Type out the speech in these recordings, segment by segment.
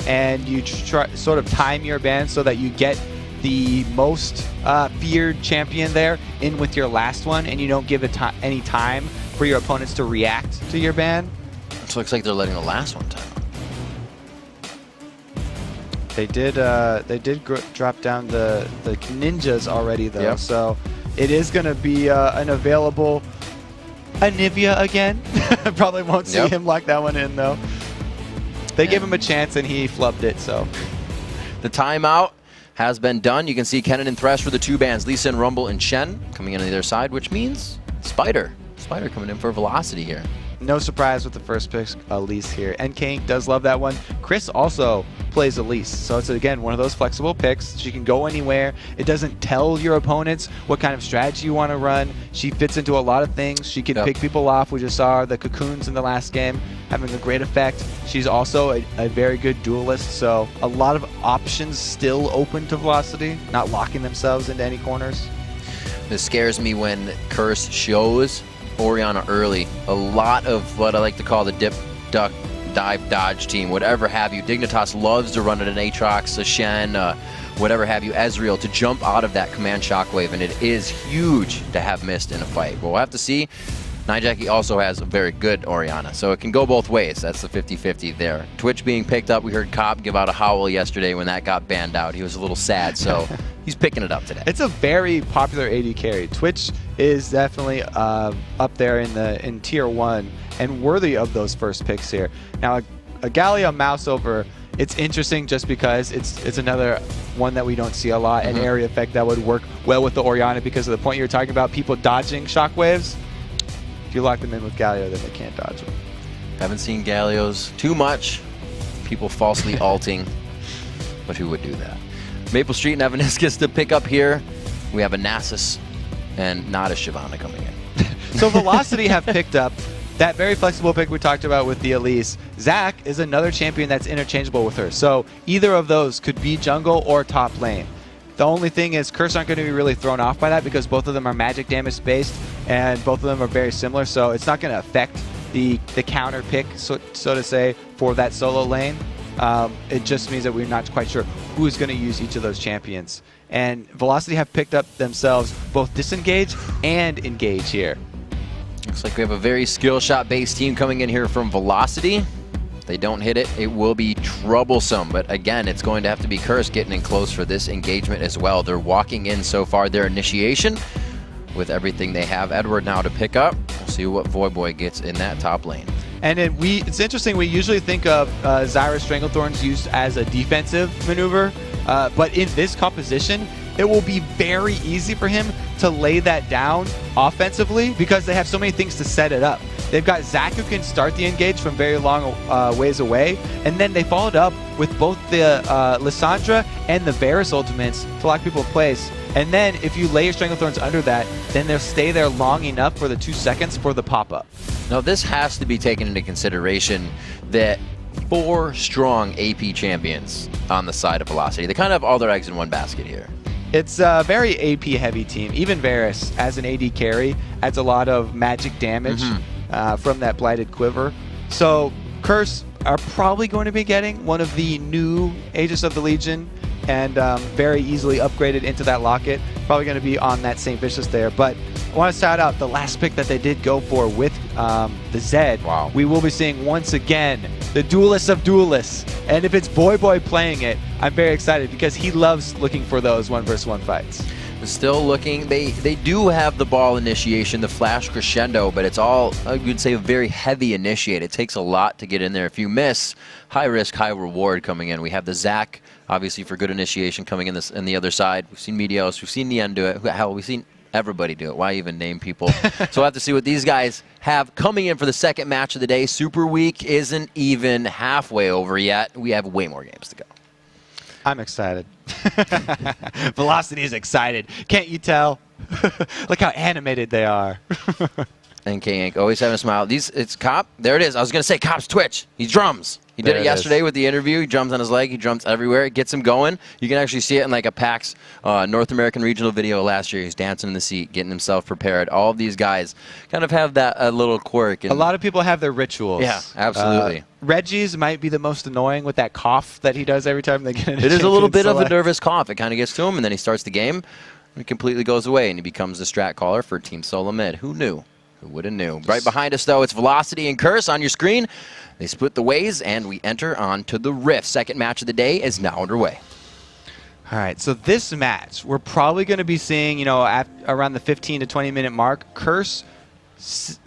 and you sort of time your ban so that you get the most feared champion there in with your last one, and you don't give it any time for your opponents to react to your ban. It looks like they're letting the last one time. They did drop down the ninjas already though, yep. So it is going to be an available Anivia again. Probably won't see him lock that one in though. They gave him a chance and he flubbed it. So the timeout has been done. You can see Kennen and Thresh for the two bans, Lisa and Rumble and Shen coming in on the other side, which means Spider coming in for Velocity here. No surprise with the first pick, Elise here. And King does love that one. Chris also plays Elise. So it's, again, one of those flexible picks. She can go anywhere. It doesn't tell your opponents what kind of strategy you want to run. She fits into a lot of things. She can pick people off. We just saw the cocoons in the last game having a great effect. She's also a very good duelist. So a lot of options still open to Velocity, not locking themselves into any corners. This scares me when Curse shows Orianna early. A lot of what I like to call the dip, duck, dive, dodge team, whatever have you. Dignitas loves to run at an Aatrox, a Shen, whatever have you, Ezreal, to jump out of that command shockwave, and it is huge to have missed in a fight. But we'll have to see. Nijaki also has a very good Orianna, so it can go both ways. That's the 50-50 there. Twitch being picked up. We heard Cobb give out a howl yesterday when that got banned out. He was a little sad, so he's picking it up today. It's a very popular AD carry. Twitch is definitely up there in tier 1 and worthy of those first picks here. Now, a Galio mouse over, it's interesting just because it's another one that we don't see a lot, an area effect that would work well with the Orianna because of the point you were talking about, people dodging shockwaves. If you lock them in with Galio, then they can't dodge them. Haven't seen Galios too much. People falsely ulting, but who would do that? Maple Street and Evaniscus to pick up here. We have a Nasus and not a Shyvana coming in. So Velocity have picked up that very flexible pick we talked about with the Elise. Zac is another champion that's interchangeable with her. So either of those could be jungle or top lane. The only thing is Curse aren't going to be really thrown off by that because both of them are magic damage based and both of them are very similar. So it's not going to affect the counter pick, so to say, for that solo lane. It just means that we're not quite sure who is going to use each of those champions. And Velocity have picked up themselves both Disengage and Engage here. Looks like we have a very skill shot based team coming in here from Velocity. If they don't hit it, it will be troublesome. But again, it's going to have to be Curse getting in close for this engagement as well. They're walking in so far their initiation with everything they have. Edward now to pick up. We'll see what Voyboy gets in that top lane. And then it's interesting, we usually think of Zyra's Stranglethorns used as a defensive maneuver, but in this composition, it will be very easy for him to lay that down offensively because they have so many things to set it up. They've got Zac who can start the engage from very long ways away, and then they followed up with both the Lissandra and the Varus ultimates to lock people in place. And then if you lay your Stranglethorns under that, then they'll stay there long enough for the 2 seconds for the pop-up. Now this has to be taken into consideration that 4 strong AP champions on the side of Velocity. They kind of have all their eggs in one basket here. It's a very AP-heavy team. Even Varus, as an AD carry, adds a lot of magic damage from that Blighted Quiver. So Curse are probably going to be getting one of the new Aegis of the Legion and very easily upgraded into that locket. Probably going to be on that St. Vicious there. But I want to shout out the last pick that they did go for with the Zed. Wow. We will be seeing once again the duelist of duelists. And if it's Voyboy playing it, I'm very excited because he loves looking for those 1v1 fights. Still looking, they do have the ball initiation, the flash crescendo, but it's all, I would say, a very heavy initiate. It takes a lot to get in there. If you miss, high risk, high reward coming in. We have the Zac, obviously, for good initiation coming in this, on the other side. We've seen Meteos, we've seen Nien do it. Hell, we've seen everybody do it. Why even name people? So we'll have to see what these guys have coming in for the second match of the day. Super Week isn't even halfway over yet. We have way more games to go. I'm excited. Velocity is excited. Can't you tell? Look how animated they are. And K-Ink always having a smile. It's Cop. There it is. I was going to say Cop's Twitch. He drums. He did it yesterday with the interview. He drums on his leg. He drums everywhere. It gets him going. You can actually see it in like a PAX North American regional video last year. He's dancing in the seat, getting himself prepared. All of these guys kind of have that little quirk. A lot of people have their rituals. Yeah, absolutely. Reggie's might be the most annoying with that cough that he does every time they get in. It is a little bit of a nervous cough. It kind of gets to him, and then he starts the game. And it completely goes away, and he becomes the strat caller for Team Solo Mid. Who knew? Who would have knew? Right behind us, though, it's Velocity and Curse on your screen. They split the ways, and we enter on to the Rift. Second match of the day is now underway. All right, so this match, we're probably going to be seeing, around the 15 to 20-minute mark, Curse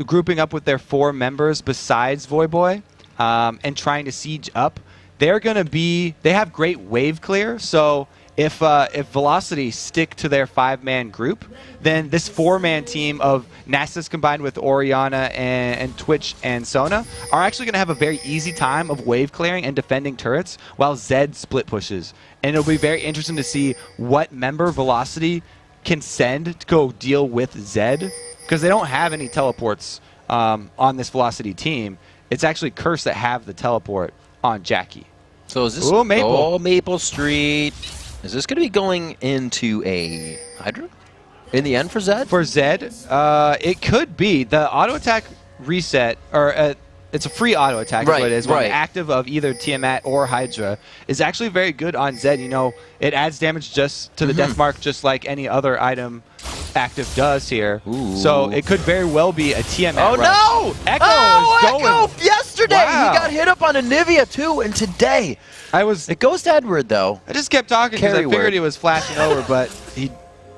grouping up with their 4 members besides Voyboy and trying to siege up. They're going to be, they have great wave clear, so if Velocity stick to their 5-man group, then this 4-man team of Nasus combined with Orianna and Twitch and Sona are actually going to have a very easy time of wave clearing and defending turrets while Zed split pushes. And it'll be very interesting to see what member Velocity can send to go deal with Zed, because they don't have any teleports on this Velocity team. It's actually Curse that have the teleport on Jackie. So is this Maple Street? Is this going to be going into a Hydra in the end for Zed? For Zed, it could be. The auto attack reset, or it's a free auto attack, is what it is. When active of either Tiamat or Hydra is actually very good on Zed. It adds damage just to the death mark, just like any other item active does here. Ooh. So it could very well be a Tiamat. Oh rush. no! Echo is going. Echo yesterday he got hit up on a Nivea too, and today it goes to Edward though. I just kept talking because I figured he was flashing over, but he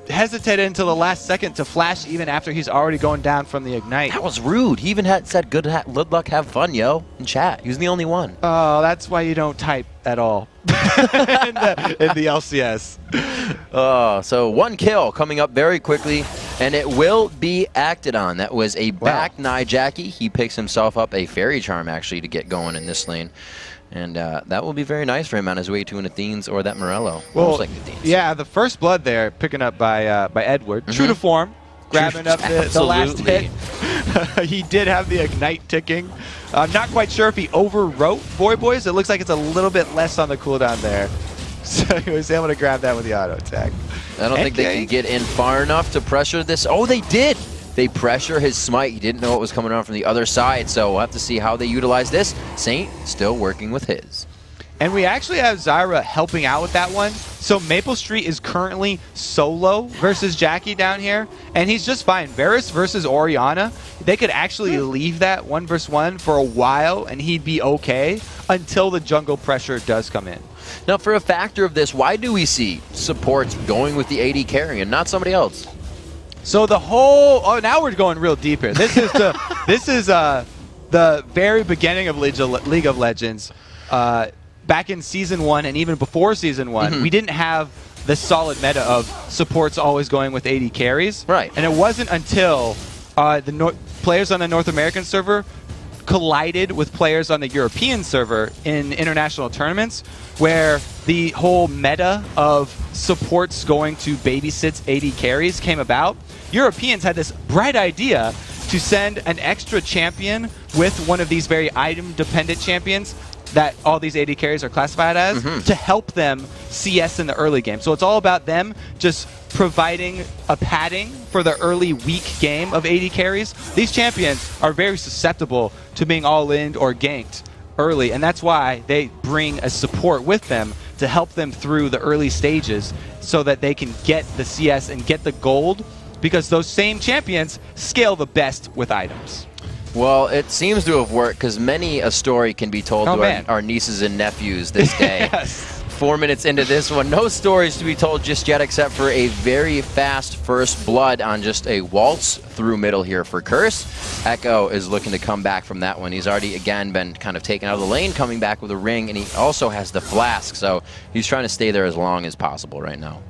hesitated until the last second to flash even after he's already going down from the ignite. That was rude. He even said good luck, have fun, yo, in chat. He was the only one. Oh, that's why you don't type at all in the LCS. So 1 kill coming up very quickly, and it will be acted on. That was a back Jackie. He picks himself up a Fairy Charm, actually, to get going in this lane. And that will be very nice for him on his way to an Athene's or that Morello. Well, like yeah, the first blood there, picking up by Edward. True to form, grabbing up the last hit. He did have the ignite ticking. I'm not quite sure if he overwrote Voyboys. It looks like it's a little bit less on the cooldown there. So he was able to grab that with the auto attack. I don't think they can get in far enough to pressure this. Oh, they did! They pressure his smite. He didn't know what was coming on from the other side, so we'll have to see how they utilize this. Saint still working with his. And we actually have Zyra helping out with that one. So Maple Street is currently solo versus Jackie down here, and he's just fine. Varus versus Orianna, they could actually leave that 1 versus 1 for a while, and he'd be okay until the jungle pressure does come in. Now, for a factor of this, why do we see supports going with the AD carry and not somebody else? So the whole now we're going real deep here. This is the very beginning of League of Legends. Back in Season 1 and even before Season 1, we didn't have the solid meta of supports always going with AD carries. Right. And it wasn't until players on the North American server collided with players on the European server in international tournaments, where the whole meta of supports going to babysit AD carries came about. Europeans had this bright idea to send an extra champion with one of these very item-dependent champions that all these AD carries are classified as to help them CS in the early game. So it's all about them just providing a padding for the early weak game of AD carries. These champions are very susceptible to being all-in or ganked early, and that's why they bring a support with them to help them through the early stages so that they can get the CS and get the gold, because those same champions scale the best with items. Well, it seems to have worked, because many a story can be told to our nieces and nephews this day. Yes. 4 minutes into this one, no stories to be told just yet, except for a very fast first blood on just a waltz through middle here for Curse. Echo is looking to come back from that one. He's already, again, been kind of taken out of the lane, coming back with a ring, and he also has the flask, so he's trying to stay there as long as possible right now.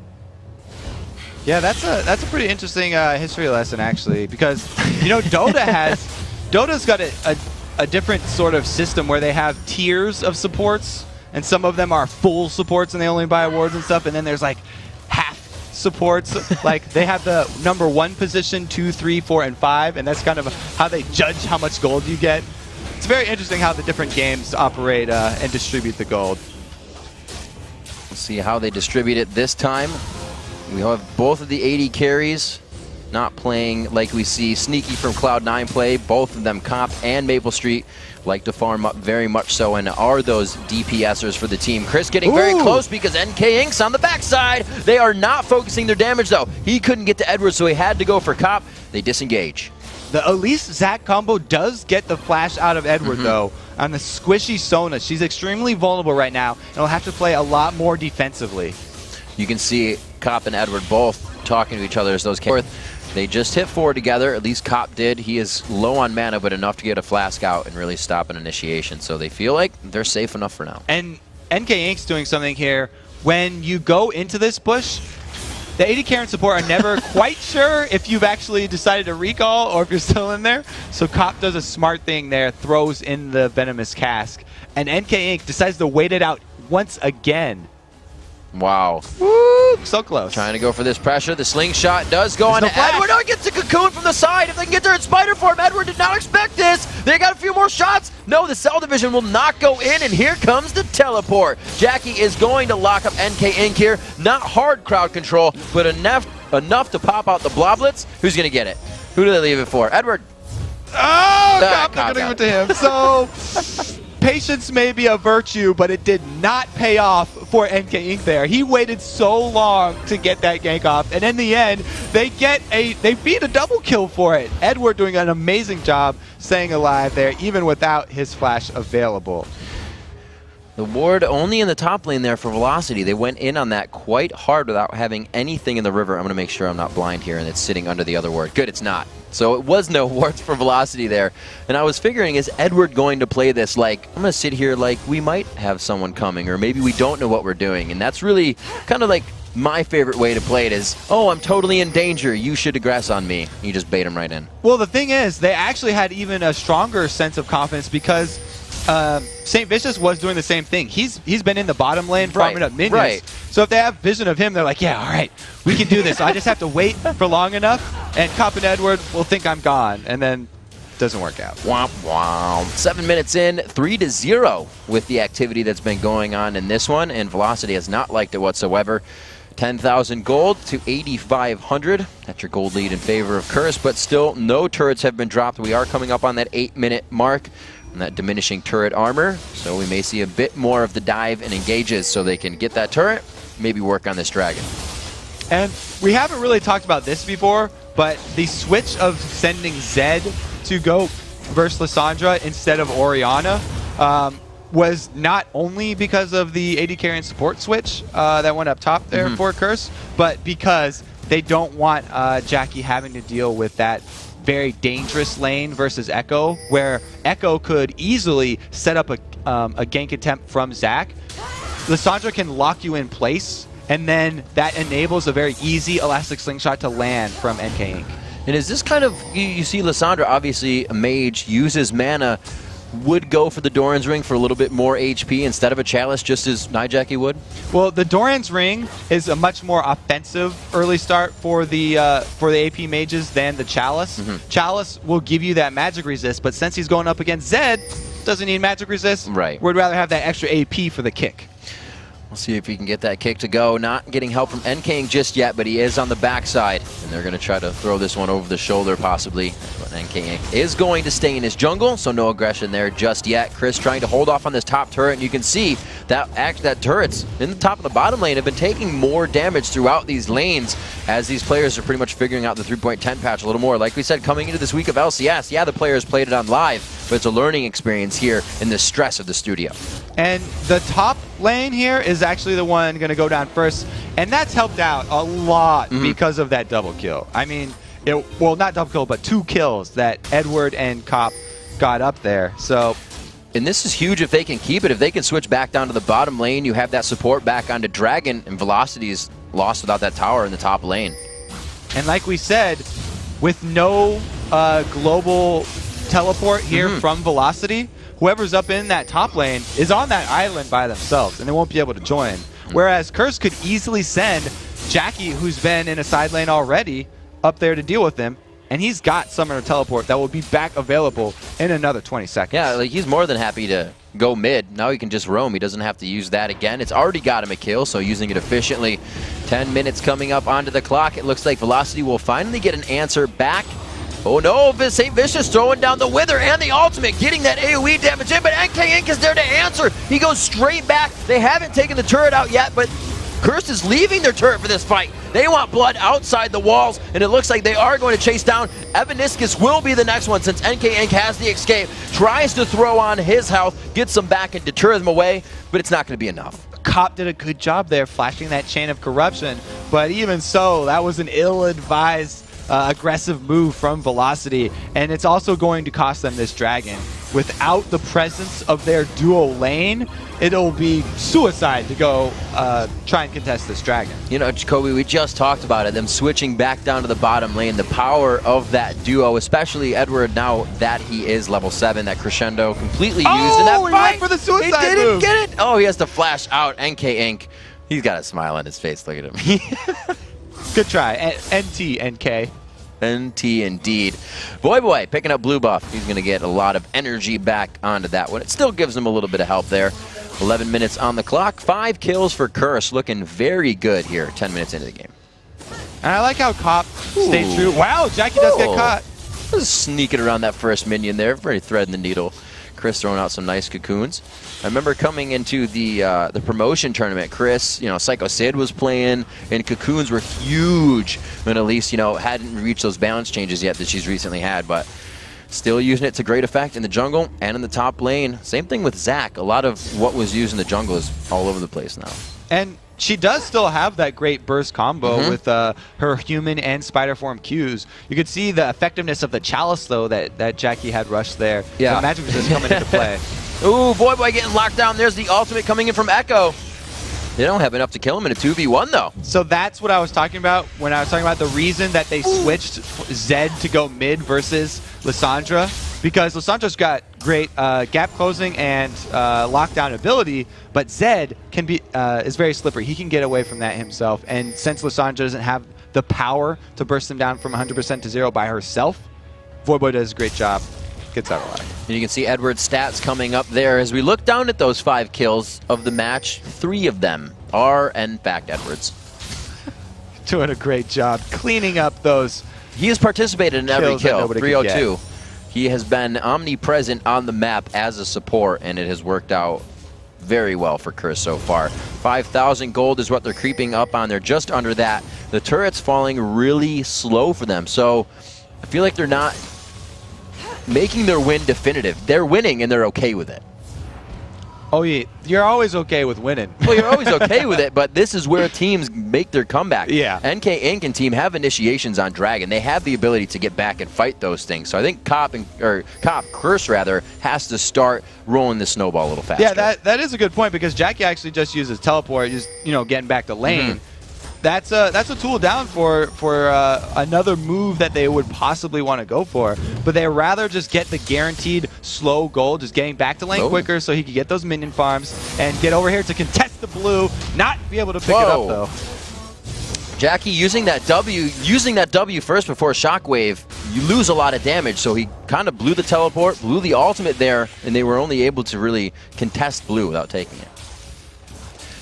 Yeah, that's a pretty interesting history lesson, actually, because, Dota's got a different sort of system where they have tiers of supports, and some of them are full supports and they only buy awards and stuff, and then there's like half supports, like they have the number 1 position, 2, 3, 4, and 5, and that's kind of how they judge how much gold you get. It's very interesting how the different games operate and distribute the gold. We'll see how they distribute it this time. We have both of the AD carries not playing like we see Sneaky from Cloud9 play. Both of them, Comp and Maple Street, like to farm up very much so and are those DPSers for the team. Chris getting very close because NK Inc.'s on the backside. They are not focusing their damage though. He couldn't get to Edward, so he had to go for Cop. They disengage. The Elise Zac combo does get the flash out of Edward though on the squishy Sona. She's extremely vulnerable right now and will have to play a lot more defensively. You can see Cop and Edward both talking to each other as those came. They just hit 4 together, at least Cop did. He is low on mana, but enough to get a flask out and really stop an initiation. So they feel like they're safe enough for now. And NK Inc.'s doing something here. When you go into this bush, the AD carry and support are never quite sure if you've actually decided to recall or if you're still in there. So Cop does a smart thing there, throws in the Venomous Cask. And NK Inc. decides to wait it out once again. Wow. Woo! So close. Trying to go for this pressure. The slingshot does go on no to Edward. Oh, he gets a cocoon from the side. If they can get there in Spider Form, Edward did not expect this. They got a few more shots. No, the Cell Division will not go in, and here comes the teleport. Jackie is going to lock up NK Inc. here. Not hard crowd control, but enough to pop out the Bloblets. Who's going to get it? Who do they leave it for? Edward. Oh, Cop not going to give it to him. So... patience may be a virtue, but it did not pay off for NK Inc. there. He waited so long to get that gank off, and in the end, they beat a double kill for it. Edward doing an amazing job staying alive there, even without his flash available. The ward only in the top lane there for Velocity. They went in on that quite hard without having anything in the river. I'm going to make sure I'm not blind here and it's sitting under the other ward. Good, it's not. So it was no wards for Velocity there. And I was figuring, is Edward going to play this like, I'm going to sit here like we might have someone coming, or maybe we don't know what we're doing. And that's really kind of like my favorite way to play it is, oh, I'm totally in danger. You should aggress on me. You just bait him right in. Well, the thing is, they actually had even a stronger sense of confidence because St. Vicious was doing the same thing. He's been in the bottom lane farming up minions. Right. So if they have vision of him, they're like, yeah, all right, we can do this. So I just have to wait for long enough, and Cop and Edward will think I'm gone, and then it doesn't work out. Womp womp. 7 minutes in, 3-0 with the activity that's been going on in this one, and Velocity has not liked it whatsoever. 10,000 gold to 8,500. That's your gold lead in favor of Curse, but still no turrets have been dropped. We are coming up on that 8-minute mark. And that diminishing turret armor, so we may see a bit more of the dive and engages so they can get that turret, maybe work on this dragon. And we haven't really talked about this before, but the switch of sending Zed to go versus Lissandra instead of Orianna was not only because of the AD carry and support switch that went up top there for Curse, but because they don't want Jackie having to deal with that very dangerous lane versus Echo, where Echo could easily set up a gank attempt from Zac. Lissandra can lock you in place, and then that enables a very easy elastic slingshot to land from NK Inc. And is this kind of, you see Lissandra, obviously a mage, uses mana, would go for the Doran's Ring for a little bit more HP instead of a Chalice, just as Jackie would? Well, the Doran's Ring is a much more offensive early start for the AP mages than the Chalice. Chalice will give you that magic resist, but since he's going up against Zed, doesn't need magic resist. Right. We'd rather have that extra AP for the kick. We'll see if he can get that kick to go. Not getting help from NK just yet, but he is on the backside. And they're going to try to throw this one over the shoulder, possibly. But NK is going to stay in his jungle, so no aggression there just yet. Chris trying to hold off on this top turret, and you can see that turrets in the top and the bottom lane have been taking more damage throughout these lanes as these players are pretty much figuring out the 3.10 patch a little more. Like we said, coming into this week of LCS, yeah, the players played it on live, but it's a learning experience here in the stress of the studio. And the top lane here is actually the one going to go down first, and that's helped out a lot because of that double kill. I mean, well, not double kill, but 2 kills that Edward and Cop got up there. So, and this is huge if they can keep it. If they can switch back down to the bottom lane, you have that support back onto Dragon, and Velocity is lost without that tower in the top lane. And like we said, with no global teleport here from Velocity, whoever's up in that top lane is on that island by themselves, and they won't be able to join. Whereas Curse could easily send Jackie, who's been in a side lane already, up there to deal with him. And he's got Summoner Teleport that will be back available in another 20 seconds. Yeah, like he's more than happy to go mid. Now he can just roam. He doesn't have to use that again. It's already got him a kill, so using it efficiently. 10 minutes coming up onto the clock. It looks like Velocity will finally get an answer back. Oh no, St. Vicious throwing down the Wither and the ultimate, getting that AoE damage in, but NK Inc is there to answer. He goes straight back. They haven't taken the turret out yet, but Curse is leaving their turret for this fight. They want blood outside the walls, and it looks like they are going to chase down. Evaniscus will be the next one since NK Inc has the escape. Tries to throw on his health, gets them back and deter them away, but it's not going to be enough. Cop did a good job there flashing that chain of corruption, but even so, that was an ill-advised aggressive move from Velocity, and it's also going to cost them this dragon. Without the presence of their dual lane, it'll be suicide to go try and contest this dragon. You know, Jacoby, we just talked about it, them switching back down to the bottom lane, the power of that duo, especially Edward now that he is level 7, that crescendo completely used in that fight. fight. He went for the suicide He didn't move. get it. Oh, he has to flash out. NK Inc. He's got a smile on his face. Look at him. Good try. NT, NK. NT indeed. Boy, picking up blue buff. He's going to get a lot of energy back onto that one. It still gives him a little bit of help there. 11 minutes on the clock. 5 kills for Curse. Looking very good here 10 minutes into the game. And I like how Cop stayed true. Wow, Jackie does get caught. Just sneaking around that first minion there. Very threading the needle. Chris throwing out some nice cocoons. I remember coming into the promotion tournament, Chris, you know, Psycho Sid was playing, and cocoons were huge. And Elise, you know, hadn't reached those balance changes yet that she's recently had, but still using it to great effect in the jungle and in the top lane. Same thing with Zac. A lot of what was used in the jungle is all over the place now. And she does still have that great burst combo with her human and spider form Qs. You could see the effectiveness of the Chalice, though, that Jackie had rushed there. Yeah. The magic resist coming into play. Ooh, boy getting locked down. There's the ultimate coming in from Echo. They don't have enough to kill him in a 2v1, though. So that's what I was talking about when I was talking about the reason that they switched Zed to go mid versus Lissandra. Because Lissandra's got great gap closing and lockdown ability, but Zed can be is very slippery. He can get away from that himself. And since Lissandra doesn't have the power to burst him down from 100% to 0 by herself, Voyboy does a great job. Gets out alive. And you can see Edward's stats coming up there. As we look down at those 5 kills of the match, 3 of them are, in fact, Edward's. Doing a great job cleaning up those. He has participated in every kill, 302. Get. He has been omnipresent on the map as a support, and it has worked out very well for Curse so far. 5,000 gold is what they're creeping up on. They're just under that. The turret's falling really slow for them, so I feel like they're not making their win definitive. They're winning, and they're okay with it. Oh, yeah. You're always okay with winning. Well, you're always okay with it, but this is where teams make their comeback. Yeah. NK Inc. and team have initiations on Dragon. They have the ability to get back and fight those things. So I think Curse rather, has to start rolling the snowball a little faster. Yeah, that is a good point, because Jackie actually just uses teleport, just getting back to lane. That's a tool down for another move that they would possibly want to go for, but they rather just get the guaranteed slow gold, just getting back to lane quicker, so he can get those minion farms and get over here to contest the blue, not be able to pick it up though. Jackie using that W first before Shockwave, you lose a lot of damage, so he kind of blew the teleport, blew the ultimate there, and they were only able to really contest blue without taking it.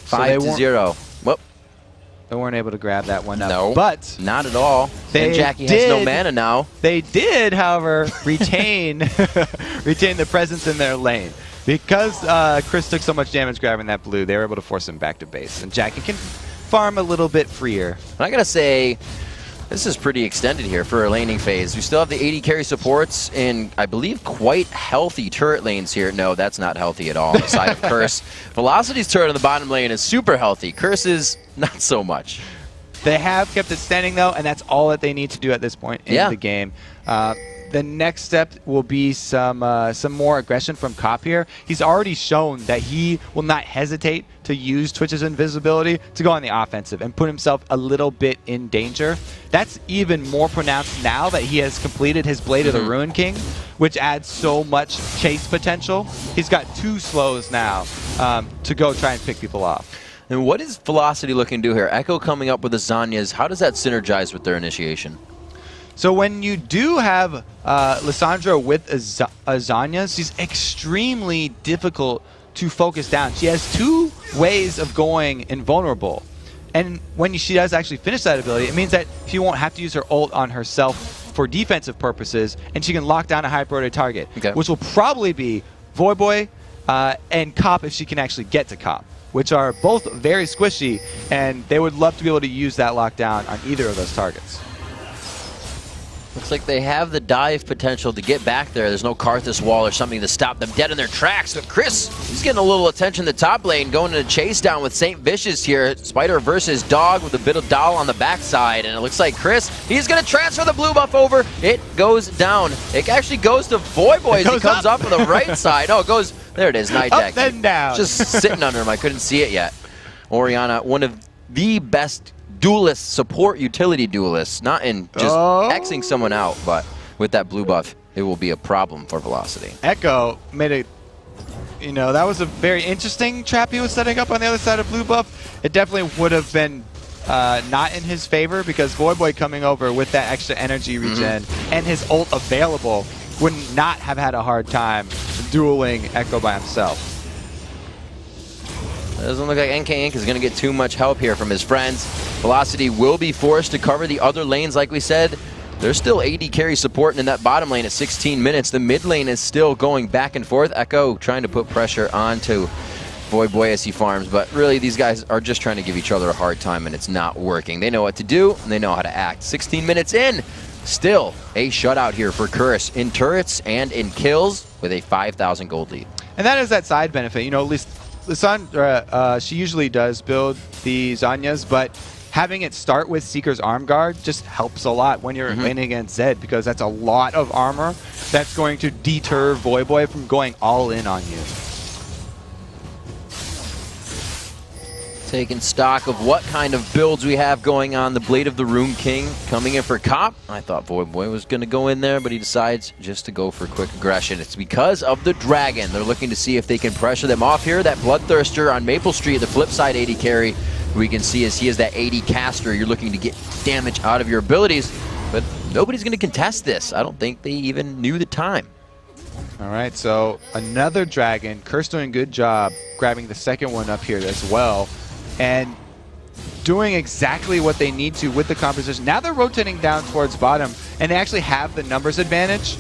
5-0. Whoop. They weren't able to grab that one up. No, but not at all. And Jackie has no mana now. They did, however, retain the presence in their lane. Because Chris took so much damage grabbing that blue, they were able to force him back to base. And Jackie can farm a little bit freer. I gotta say, this is pretty extended here for a laning phase. We still have the 80 carry supports and I believe quite healthy turret lanes here. No, that's not healthy at all on the side of Curse. Velocity's turret on the bottom lane is super healthy. Curse is not so much. They have kept it standing though, and that's all that they need to do at this point in the game. The next step will be some more aggression from Cop here. He's already shown that he will not hesitate to use Twitch's invisibility to go on the offensive and put himself a little bit in danger. That's even more pronounced now that he has completed his Blade of the Ruin King, which adds so much chase potential. He's got 2 slows now to go try and pick people off. And what is Velocity looking to do here? Echo coming up with the Zanyas. How does that synergize with their initiation? So when you do have Lissandra with a Zanya, she's extremely difficult to focus down. She has 2 ways of going invulnerable. And when she does actually finish that ability, it means that she won't have to use her ult on herself for defensive purposes, and she can lock down a high priority target, which will probably be Voyboy and Cop if she can actually get to Cop, which are both very squishy, and they would love to be able to use that lockdown on either of those targets. Looks like they have the dive potential to get back there. There's no Karthus wall or something to stop them dead in their tracks. But Chris, he's getting a little attention in the top lane, going in a chase down with St. Vicious here. Spider versus Dog with a bit of Doll on the backside. And it looks like Chris, he's going to transfer the blue buff over. It goes down. It actually goes to Voyboy as he comes up on the right side. Oh, it goes, there it is, Nijak. Up and down. Just sitting under him. I couldn't see it yet. Orianna, one of the best duelist, support utility duelists, not in just Xing someone out, but with that blue buff, it will be a problem for Velocity. Echo made a, that was a very interesting trap he was setting up on the other side of blue buff. It definitely would have been not in his favor, because Voyboy coming over with that extra energy regen and his ult available would not have had a hard time dueling Echo by himself. It doesn't look like NK Inc. is going to get too much help here from his friends. Velocity will be forced to cover the other lanes, like we said. There's still AD carry support in that bottom lane at 16 minutes. The mid lane is still going back and forth. Echo trying to put pressure onto Voyboy as he farms, but really these guys are just trying to give each other a hard time, and it's not working. They know what to do, and they know how to act. 16 minutes in, still a shutout here for Curse in turrets and in kills with a 5,000 gold lead. And that is that side benefit. At least Lissandra, she usually does build the Zanyas, but having it start with Seeker's Arm Guard just helps a lot when you're laning against Zed, because that's a lot of armor that's going to deter Voyboy from going all in on you. Taking stock of what kind of builds we have going on. The Blade of the Rune King coming in for Cop. I thought Voyboy was going to go in there, but he decides just to go for quick aggression. It's because of the Dragon. They're looking to see if they can pressure them off here. That Bloodthirster on Maple Street, the flip side AD carry, we can see as he is that AD caster. You're looking to get damage out of your abilities, but nobody's going to contest this. I don't think they even knew the time. All right, so another Dragon. Curse doing a good job grabbing the second one up here as well, and doing exactly what they need to with the composition. Now they're rotating down towards bottom, and they actually have the numbers advantage,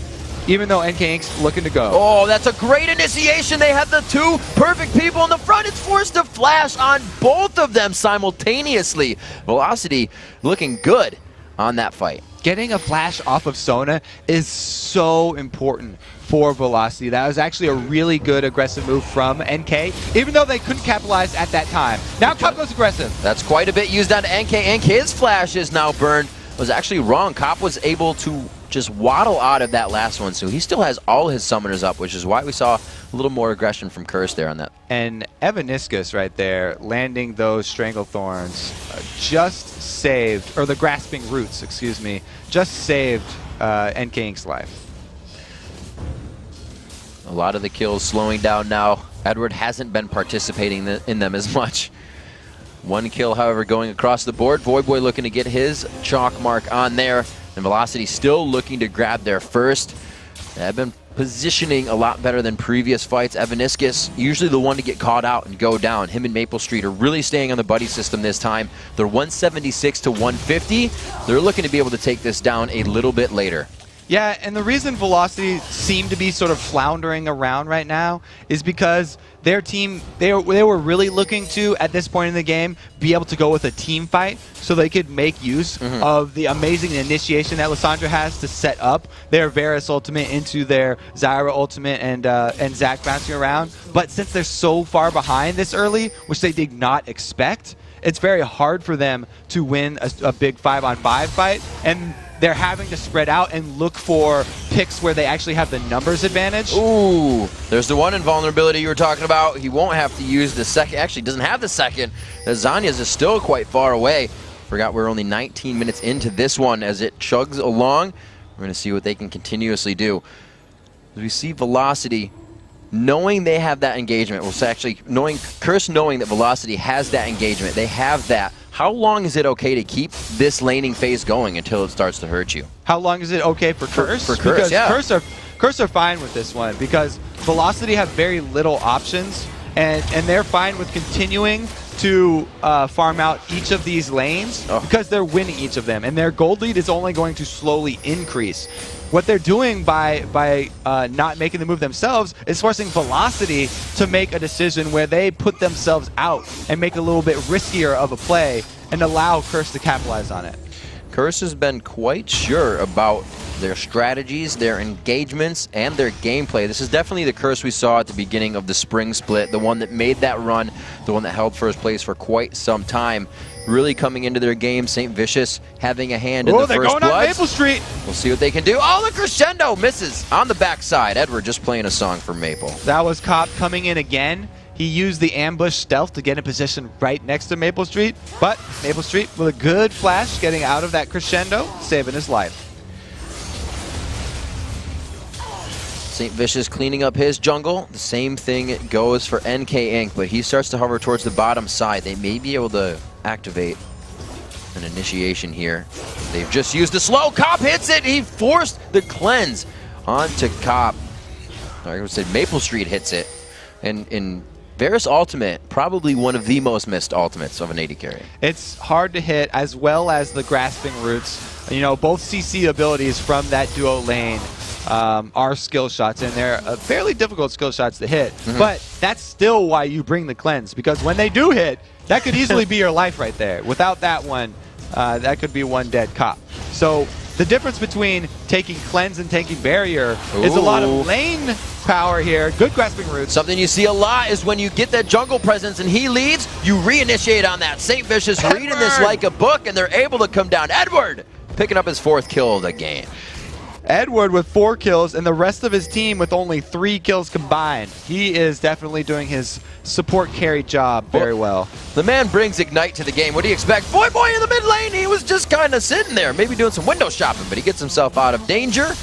even though NK Inc.'s looking to go. Oh, that's a great initiation. They have the 2 perfect people in the front. It's forced to flash on both of them simultaneously. Velocity looking good on that fight. Getting a flash off of Sona is so important for Velocity. That was actually a really good aggressive move from NK, even though they couldn't capitalize at that time. Now Cop goes aggressive. That's quite a bit used on NK Inc. His flash is now burned. Was actually wrong. Cop was able to just waddle out of that last one, so he still has all his summoners up, which is why we saw a little more aggression from Curse there on that. And Evaniscus right there, landing those Stranglethorns, just saved, or the Grasping Roots, excuse me, just saved NK Inc.'s life. A lot of the kills slowing down now. Edward hasn't been participating in them as much. 1 kill, however, going across the board. Voyboy looking to get his chalk mark on there. And Velocity still looking to grab their first. They've been positioning a lot better than previous fights. Evaniscus, usually the one to get caught out and go down. Him and Maple Street are really staying on the buddy system this time. They're 176 to 150. They're looking to be able to take this down a little bit later. Yeah, and the reason Velocity seem to be sort of floundering around right now is because their team, they were really looking to, at this point in the game, be able to go with a team fight so they could make use of the amazing initiation that Lissandra has to set up their Varus ultimate into their Zyra ultimate and Zac bouncing around. But since they're so far behind this early, which they did not expect, it's very hard for them to win a big 5-on-5 fight, and they're having to spread out and look for picks where they actually have the numbers advantage. Ooh, there's the one invulnerability you were talking about. He won't have to use the second. Actually, doesn't have the second. The Zanya's is still quite far away. Forgot we're only 19 minutes into this one as it chugs along. We're going to see what they can continuously do. As we see Velocity knowing they have that engagement, well, actually knowing Curse knowing that Velocity has that engagement, they have that. How long is it okay to keep this laning phase going until it starts to hurt you? How long is it okay for Curse? For Curse, because yeah. Curse are fine with this one because Velocity have very little options, and they're fine with continuing to farm out each of these lanes because they're winning each of them, and their gold lead is only going to slowly increase. What they're doing by not making the move themselves is forcing Velocity to make a decision where they put themselves out and make a little bit riskier of a play and allow Curse to capitalize on it. Curse has been quite sure about their strategies, their engagements, and their gameplay. This is definitely the Curse we saw at the beginning of the spring split, the one that made that run, the one that held first place for quite some time. Really coming into their game, St. Vicious having a hand in the they're first going blood. on Maple Street. We'll see what they can do. Oh, the crescendo misses on the backside. Edward just playing a song for Maple. That was Cop coming in again. He used the ambush stealth to get in position right next to Maple Street, but Maple Street with a good flash getting out of that crescendo, saving his life. St. Vicious cleaning up his jungle. The same thing goes for NK Inc., but he starts to hover towards the bottom side. They may be able to activate an initiation here. They've just used the slow. Cop hits it. He forced the cleanse onto Cop. I would say Maple Street hits it. And in VES ultimate, probably one of the most missed ultimates of an AD carry. It's hard to hit, as well as the grasping roots. You know, both CC abilities from that duo lane are skill shots, and they're fairly difficult skill shots to hit. But that's still why you bring the cleanse, because when they do hit, that could easily be your life right there. Without that one, that could be one dead Cop. So the difference between taking cleanse and taking barrier is a lot of lane power here. Good grasping roots. Something you see a lot is when you get that jungle presence and he leads, you reinitiate on that. St. Vicious reading this like a book, and they're able to come down. Edward picking up his 4th kill of the game. Edward with 4 kills, and the rest of his team with only 3 kills combined. He is definitely doing his support carry job very well. The man brings Ignite to the game. What do you expect? Boy in the mid lane, he was just kind of sitting there, maybe doing some window shopping, but he gets himself out of danger.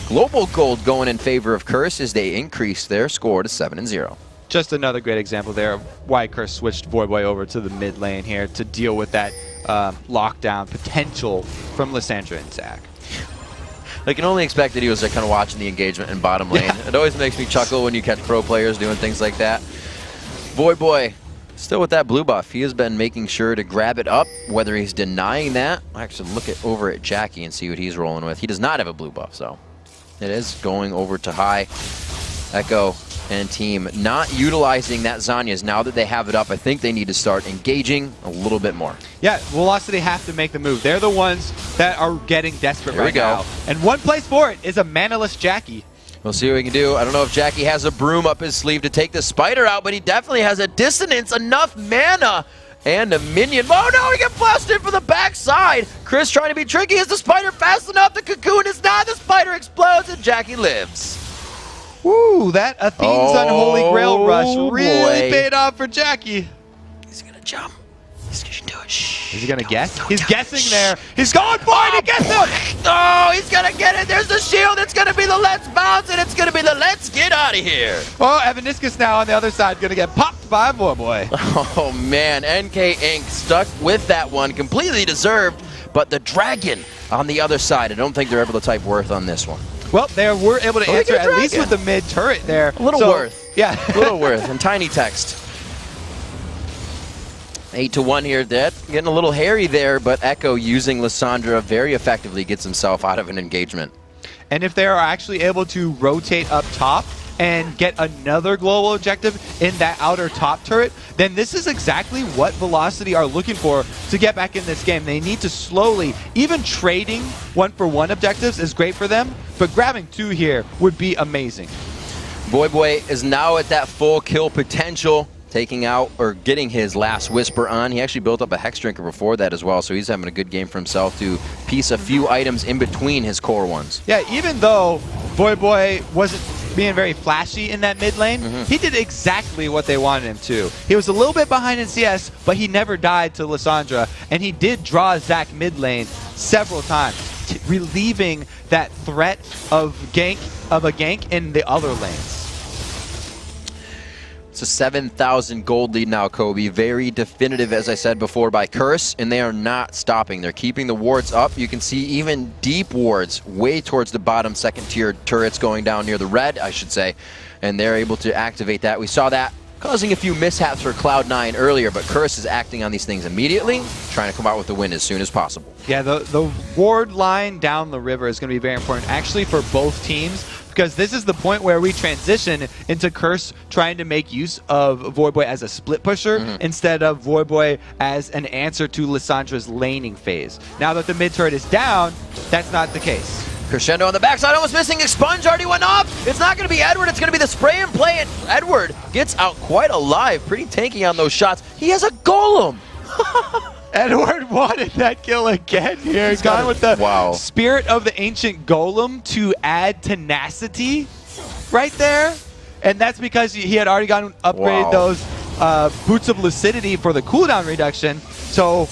Global gold going in favor of Curse as they increase their score to 7-0. Just another great example there of why Curse switched Boy over to the mid lane here to deal with that lockdown potential from Lysandra and Zach. I can only expect that he was kind of watching the engagement in bottom lane. It always makes me chuckle when you catch pro players doing things like that. Boy, still with that blue buff. He has been making sure to grab it up, whether he's denying that. I'll actually look over at Jackie and see what he's rolling with. He does not have a blue buff, so it is going over to high. Echo and team not utilizing that Zanya's now that they have it up. I think they need to start engaging a little bit more. Yeah, Velocity have to make the move. They're the ones that are getting desperate right now. And one place for it is a manaless Jackie. We'll see what we can do. I don't know if Jackie has a broom up his sleeve to take the spider out, but he definitely has a dissonance, enough mana, and a minion. Oh no, he got blasted from the backside. Chris trying to be tricky. Is the spider fast enough? The cocoon is not. The spider explodes, and Jackie lives. Woo, that Athene's Unholy Grail Rush really paid off for Jackie. He's going to jump. He's going to do it. Shh. Is he going to guess? He's guessing there. He's going for it. He gets it. Oh, he's going to get it. There's the shield. It's going to be the let's bounce, and it's going to be the let's get out of here. Oh, Evaniscus now on the other side going to get popped by Boy. Oh, man. NK Inc. stuck with that one. Completely deserved. But the dragon on the other side, I don't think they're able to type worth on this one. Well, they were able to answer at least with the mid turret there. A little worth. Yeah. A little worth. And tiny text. 8-1 here. That getting a little hairy there, but Echo using Lysandra very effectively gets himself out of an engagement. And if they are actually able to rotate up top and get another global objective in that outer top turret, then this is exactly what Velocity are looking for to get back in this game. They need to slowly, even trading 1-for-1 objectives is great for them, but grabbing 2 here would be amazing. Boy is now at that full kill potential, taking out or getting his last Whisper on. He actually built up a Hex Drinker before that as well, so he's having a good game for himself to piece a few items in between his core ones. Yeah, even though Boy wasn't being very flashy in that mid lane, he did exactly what they wanted him to. He was a little bit behind in CS, but he never died to Lysandra, and he did draw Zach mid lane several times, relieving that threat of a gank in the other lanes. It's a 7,000 gold lead now, Kobe. Very definitive, as I said before, by Curse, and they are not stopping. They're keeping the wards up. You can see even deep wards way towards the bottom second-tier turrets going down near the red, I should say, and they're able to activate that. We saw that causing a few mishaps for Cloud9 earlier, but Curse is acting on these things immediately, trying to come out with the win as soon as possible. Yeah, the ward line down the river is going to be very important, actually, for both teams, because this is the point where we transition into Curse trying to make use of Voidboy as a split pusher instead of Voidboy as an answer to Lissandra's laning phase. Now that the mid turret is down, that's not the case. Crescendo on the backside, almost missing. Expunge already went off. It's not going to be Edward. It's going to be the spray and play. And Edward gets out quite alive. Pretty tanky on those shots. He has a golem. Edward wanted that kill again here. He's gone with the Spirit of the Ancient Golem to add tenacity right there. And that's because he had already gone upgraded those Boots of Lucidity for the cooldown reduction. So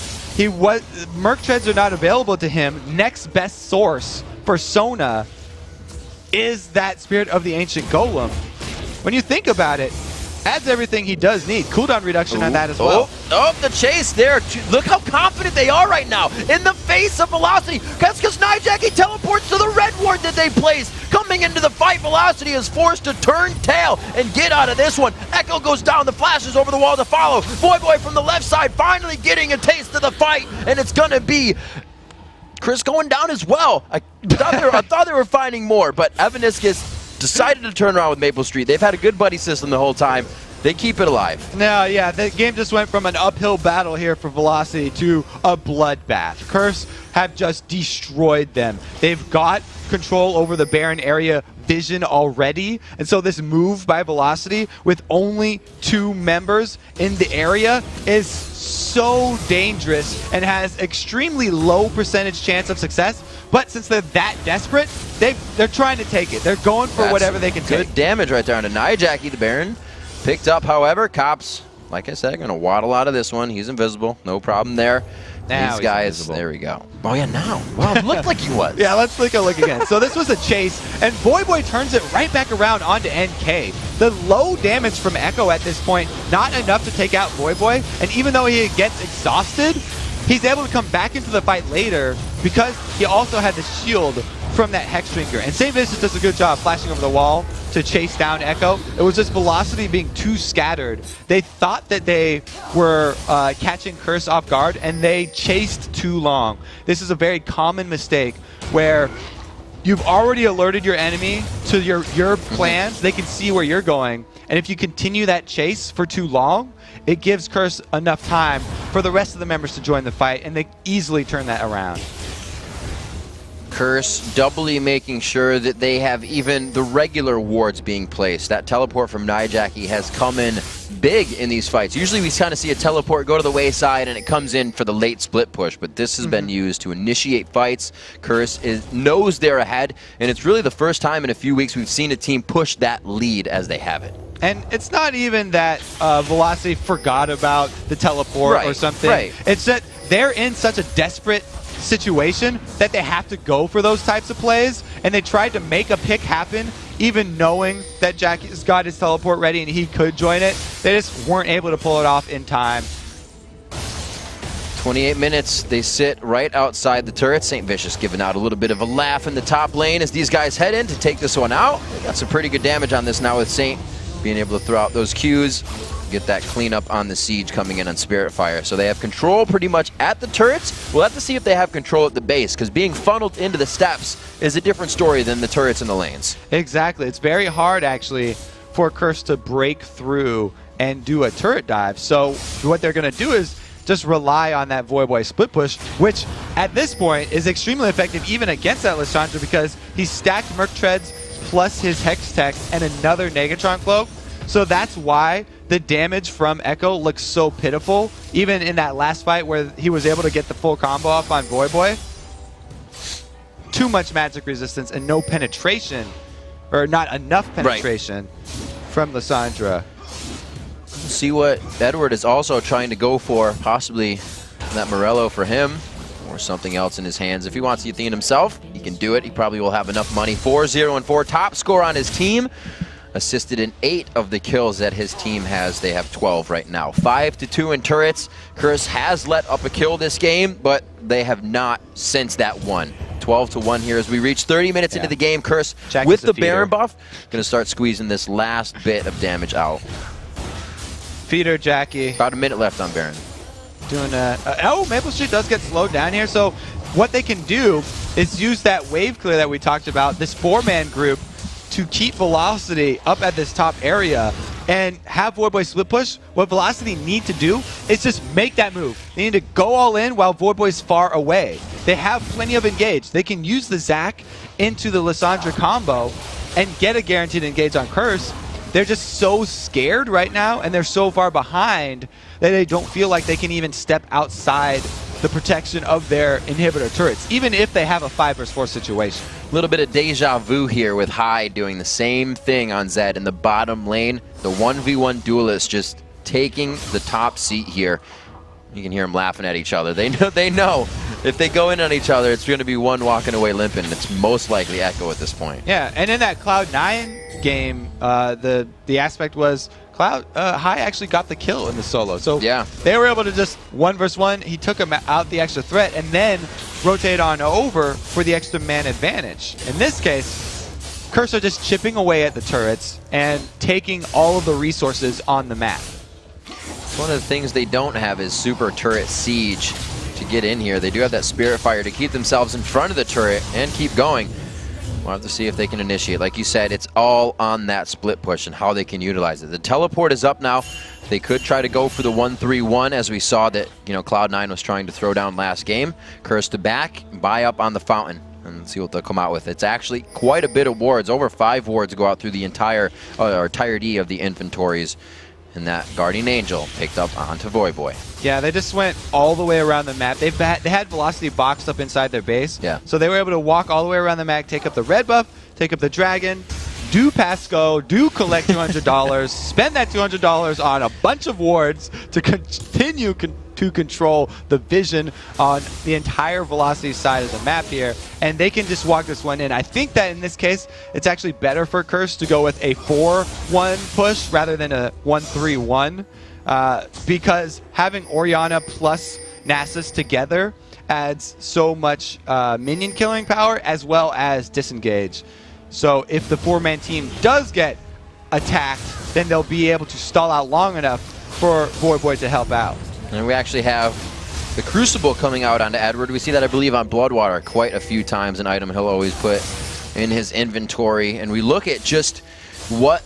Merc Treads are not available to him. Next best source for Sona is that Spirit of the Ancient Golem. When you think about it, adds everything he does need. Cooldown reduction on that as well. Oh, the chase there. Look how confident they are right now in the face of Velocity. That's because Nijaki teleports to the red ward that they placed. Coming into the fight, Velocity is forced to turn tail and get out of this one. Echo goes down, the flashes over the wall to follow. Voidboy from the left side finally getting a taste of the fight, and it's going to be Chris going down as well. I thought they were finding more, but Evaniscus decided to turn around with Maple Street. They've had a good buddy system the whole time. They keep it alive. No, yeah, the game just went from an uphill battle here for Velocity to a bloodbath. Curse have just destroyed them. They've got control over the Baron area vision already, and so this move by Velocity with only 2 members in the area is so dangerous and has extremely low percentage chance of success. But since they're that desperate, they're trying to take it. They're going for whatever they can take. Good damage right there on Nijaki, the Baron. Picked up, however. Cops, like I said, are going to waddle out of this one. He's invisible. No problem there. Now these guys, there we go. Oh, yeah, now. Wow, it looked like he was. Yeah, let's take a look again. So this was a chase, and Voidboy turns it right back around onto NK. The low damage from Echo at this point, not enough to take out Voidboy, and even though he gets exhausted, he's able to come back into the fight later because he also had the shield from that Hex Drinker. And St. Vincent does a good job flashing over the wall to chase down Echo. It was just Velocity being too scattered. They thought that they were catching Curse off guard, and they chased too long. This is a very common mistake where you've already alerted your enemy to your plans. They can see where you're going. And if you continue that chase for too long, it gives Curse enough time for the rest of the members to join the fight, and they easily turn that around. Curse doubly making sure that they have even the regular wards being placed. That teleport from Nijaki has come in big in these fights. Usually we kind of see a teleport go to the wayside and it comes in for the late split push, but this has been used to initiate fights. Curse knows they're ahead, and it's really the first time in a few weeks we've seen a team push that lead as they have it. And it's not even that Velocity forgot about the teleport or something. It's that they're in such a desperate situation that they have to go for those types of plays, and they tried to make a pick happen even knowing that Jackie's got his teleport ready and he could join it. They just weren't able to pull it off in time. 28 minutes, they sit right outside the turret. St. Vicious giving out a little bit of a laugh in the top lane as these guys head in to take this one out. They got some pretty good damage on this now with Saint being able to throw out those Qs, get that cleanup on the siege coming in on Spirit Fire. So they have control pretty much at the turrets. We'll have to see if they have control at the base, because being funneled into the steps is a different story than the turrets in the lanes. Exactly. It's very hard, actually, for Curse to break through and do a turret dive. So what they're going to do is just rely on that Voidboy split push, which at this point is extremely effective even against that Lissandra, because he stacked Merc Treads plus his Hex Tech and another Negatron Cloak. So that's why the damage from Echo looks so pitiful, even in that last fight where he was able to get the full combo off on Voidboy. Too much magic resistance and no penetration, or not enough penetration from Lissandra. See what Edward is also trying to go for, possibly that Morello for him, or something else in his hands. If he wants Athene himself, he can do it. He probably will have enough money. 4-0-4, top score on his team. assisted in 8 of the kills that his team has. They have 12 right now. 5-2 in turrets. Curse has let up a kill this game, but they have not since that one. 12-1 here as we reach 30 minutes into the game. Curse, Jack with the Baron buff, going to start squeezing this last bit of damage out. Feeder Jackie. About a minute left on Baron. Doing oh, Maple Street does get slowed down here. So what they can do is use that wave clear that we talked about, this 4-man group, to keep Velocity up at this top area and have Voidboy split push. What Velocity need to do is just make that move. They need to go all in while Voidboy's far away. They have plenty of engage. They can use the Zac into the Lissandra combo and get a guaranteed engage on Curse. They're just so scared right now, and they're so far behind that they don't feel like they can even step outside the protection of their inhibitor turrets, even if they have a 5 vs 4 situation. A little bit of deja vu here with Hyde doing the same thing on Zed in the bottom lane. The 1v1 duelist just taking the top seat here. You can hear them laughing at each other. They know if they go in on each other, it's going to be one walking away limping. It's most likely Echo at this point. Yeah, and in that Cloud9 game, the aspect was High actually got the kill in the solo. So yeah, they were able to just 1 vs 1. He took him out the extra threat and then rotate on over for the extra man advantage. In this case, Curse are just chipping away at the turrets and taking all of the resources on the map. One of the things they don't have is super turret siege to get in here. They do have that Spirit Fire to keep themselves in front of the turret and keep going. We'll have to see if they can initiate. Like you said, it's all on that split push and how they can utilize it. The teleport is up now. They could try to go for the 1-3-1, as we saw that, you know, Cloud9 was trying to throw down last game. Curse to back, buy up on the fountain, and see what they'll come out with. It's actually quite a bit of wards. Over 5 wards go out through the entirety of the inventories. And that Guardian Angel picked up onto Voidboy. Yeah, they just went all the way around the map. They had Velocity boxed up inside their base. Yeah. So they were able to walk all the way around the map, take up the red buff, take up the dragon, do pass go, do collect $200, spend that $200 on a bunch of wards to continue to control the vision on the entire Velocity side of the map here, and they can just walk this one in. I think that in this case, it's actually better for Curse to go with a 4-1 push rather than a 1-3-1, because having Orianna plus Nasus together adds so much minion killing power as well as disengage. So if the 4-man team does get attacked, then they'll be able to stall out long enough for Voidboy to help out. And we actually have the Crucible coming out onto Edward. We see that, I believe, on Bloodwater quite a few times, an item he'll always put in his inventory. And we look at just what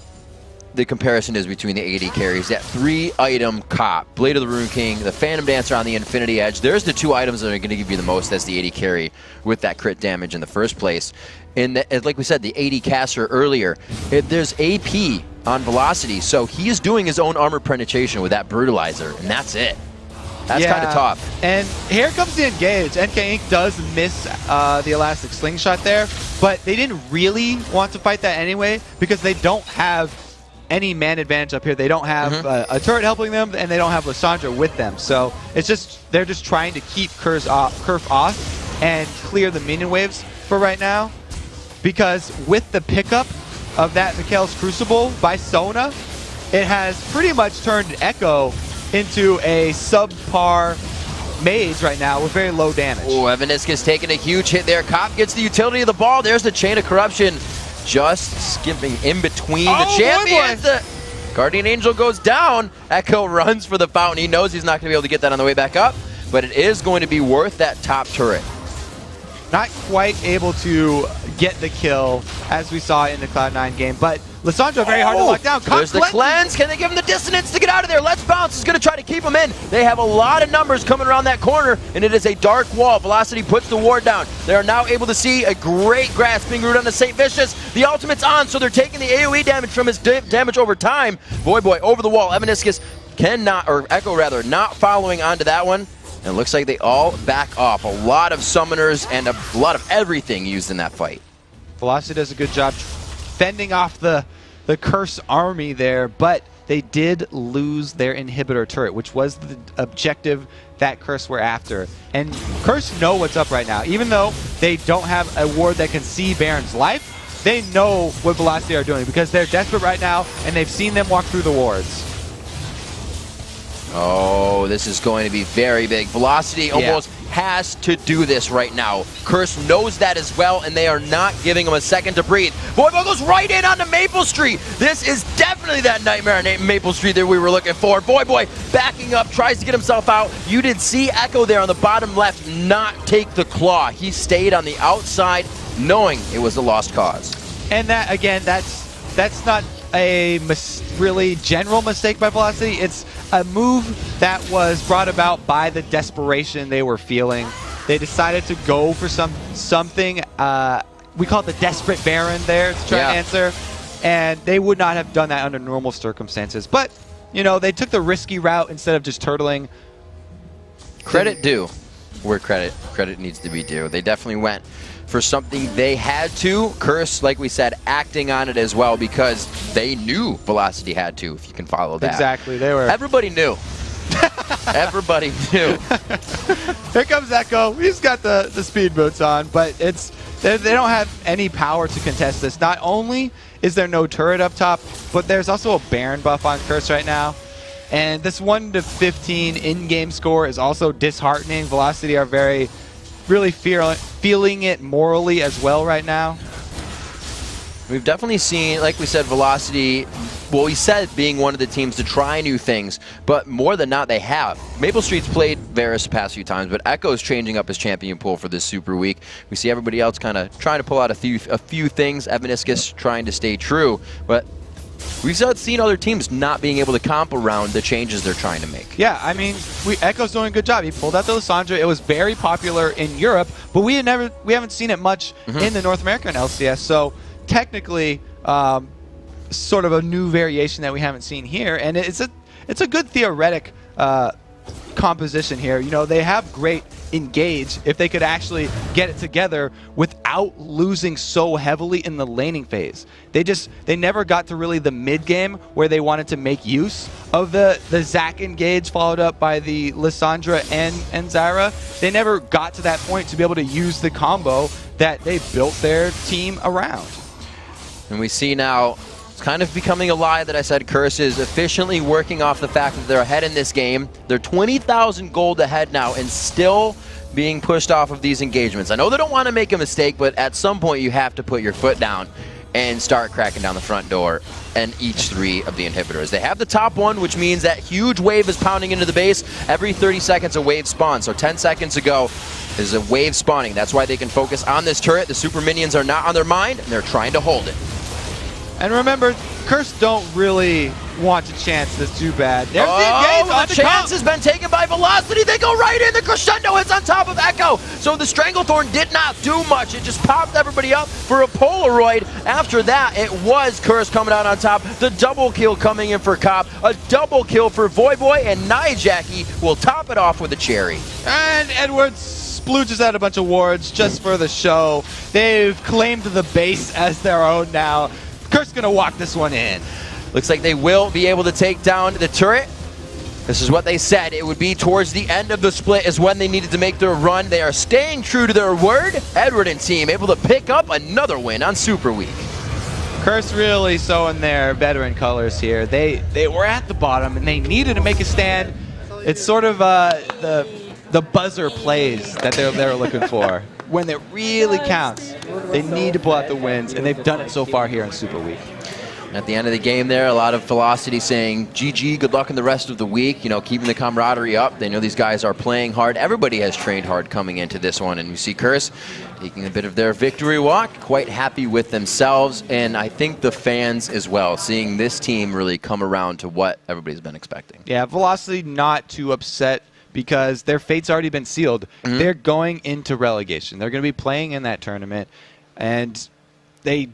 the comparison is between the AD carries. That 3-item cop, Blade of the Rune King, the Phantom Dancer on the Infinity Edge. There's the 2 items that are going to give you the most as the AD carry with that crit damage in the first place. And like we said, the AD caster earlier, there's AP on Velocity, so he is doing his own armor penetration with that Brutalizer, and that's it. That's kind of tough. And here comes the engage. NK Inc. does miss the Elastic Slingshot there, but they didn't really want to fight that anyway because they don't have any man advantage up here. They don't have a turret helping them, and they don't have Lissandra with them. So it's just they're just trying to keep Curse off and clear the minion waves for right now, because with the pickup of that Mikhail's Crucible by Sona, it has pretty much turned Echo into a subpar mage right now with very low damage. Oh, Evaniscus taking a huge hit there. Cop gets the utility of the ball. There's the Chain of Corruption just skipping in between the champions. The Guardian Angel goes down. Echo runs for the fountain. He knows he's not going to be able to get that on the way back up, but it is going to be worth that top turret. Not quite able to get the kill as we saw in the Cloud9 game, but Lissandra very hard to lock down. There's the cleanse. Can they give him the dissonance to get out of there? Let's Bounce is going to try to keep him in. They have a lot of numbers coming around that corner, and it is a dark wall. Velocity puts the ward down. They are now able to see a great grasping root on the St. Vicious. The ultimate's on, so they're taking the AoE damage from his damage over time. Voidboy over the wall. Evaniscus cannot, or Echo rather, not following onto that one. And it looks like they all back off. A lot of summoners and a lot of everything used in that fight. Velocity does a good job fending off the Curse army there, but they did lose their inhibitor turret, which was the objective that Curse were after. And Curse know what's up right now. Even though they don't have a ward that can see Baron's life, they know what Velocity are doing because they're desperate right now, and they've seen them walk through the wards. Oh, this is going to be very big. Velocity almost has to do this right now. Curse knows that as well, and they are not giving him a second to breathe. Voyboy goes right in onto Maple Street. This is definitely that nightmare on Maple Street that we were looking for. Voyboy backing up, tries to get himself out. You did see Echo there on the bottom left not take the claw. He stayed on the outside, knowing it was a lost cause. And that, again, that's not a really general mistake by Velocity. It's a move that was brought about by the desperation they were feeling. They decided to go for something. We call it the desperate Baron there to try and answer. And they would not have done that under normal circumstances. But, you know, they took the risky route instead of just turtling. Credit due where credit needs to be due. They definitely went for something they had to. Curse, like we said, acting on it as well because they knew Velocity had to, if you can follow that. Exactly. They were. Everybody knew. Everybody knew. Here comes Echo. He's got the speed boots on, but they don't have any power to contest this. Not only is there no turret up top, but there's also a Baron buff on Curse right now. And this 1-15 in-game score is also disheartening. Velocity are really feeling it morally as well right now. We've definitely seen, like we said, Velocity, well, we said being one of the teams to try new things, but more than not, they have. Maple Street's played VES the past few times, but Echo's changing up his champion pool for this Super Week. We see everybody else kind of trying to pull out a few things. Evaniscus trying to stay true, but we've seen other teams not being able to comp around the changes they're trying to make. Yeah, I mean, Echo's doing a good job. He pulled out the Lissandra. It was very popular in Europe, but we haven't seen it much in the North American LCS. So technically, sort of a new variation that we haven't seen here, and it's a good theoretic composition here. You know, they have great engage if they could actually get it together without losing so heavily in the laning phase. They never got to really the mid game where they wanted to make use of the Zac engage followed up by the Lissandra and Zyra. They never got to that point to be able to use the combo that they built their team around. And we see now it's kind of becoming a lie that I said Curse is efficiently working off the fact that they're ahead in this game. They're 20,000 gold ahead now and still being pushed off of these engagements. I know they don't want to make a mistake, but at some point you have to put your foot down and start cracking down the front door and each 3 of the inhibitors. They have the top one, which means that huge wave is pounding into the base. Every 30 seconds a wave spawns. So 10 seconds ago is a wave spawning. That's why they can focus on this turret. The super minions are not on their mind, and they're trying to hold it. And remember, Curse don't really want to chance this too bad. There's the chance has been taken by Velocity. They go right in. The crescendo hits on top of Echo. So the Stranglethorn did not do much. It just popped everybody up for a Polaroid. After that, it was Curse coming out on top. The double kill coming in for Cop. A double kill for Voyboy, and Nijaki will top it off with a cherry. And Edwards splooges out a bunch of wards just for the show. They've claimed the base as their own now. Curse gonna walk this one in. Looks like they will be able to take down the turret. This is what they said. It would be towards the end of the split is when they needed to make their run. They are staying true to their word. Edward and team able to pick up another win on Super Week. Curse really showing their veteran colors here. They were at the bottom and they needed to make a stand. It's sort of the buzzer plays that they're looking for. When it really counts, they need to pull out the wins, and they've done it so far here in Super Week. At the end of the game there, a lot of Velocity saying, GG, good luck in the rest of the week, you know, keeping the camaraderie up. They know these guys are playing hard. Everybody has trained hard coming into this one, and we see Curse taking a bit of their victory walk, quite happy with themselves, and I think the fans as well, seeing this team really come around to what everybody's been expecting. Yeah, Velocity not too upset because their fate's already been sealed. They're going into relegation. They're going to be playing in that tournament, and the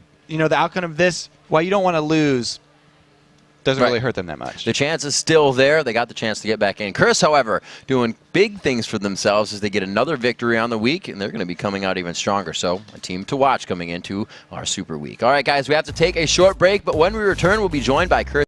outcome of this, while you don't want to lose, doesn't really hurt them that much. The chance is still there. They got the chance to get back in. Curse, however, doing big things for themselves as they get another victory on the week, and they're going to be coming out even stronger. So a team to watch coming into our Super Week. All right, guys, we have to take a short break, but when we return, we'll be joined by Curse.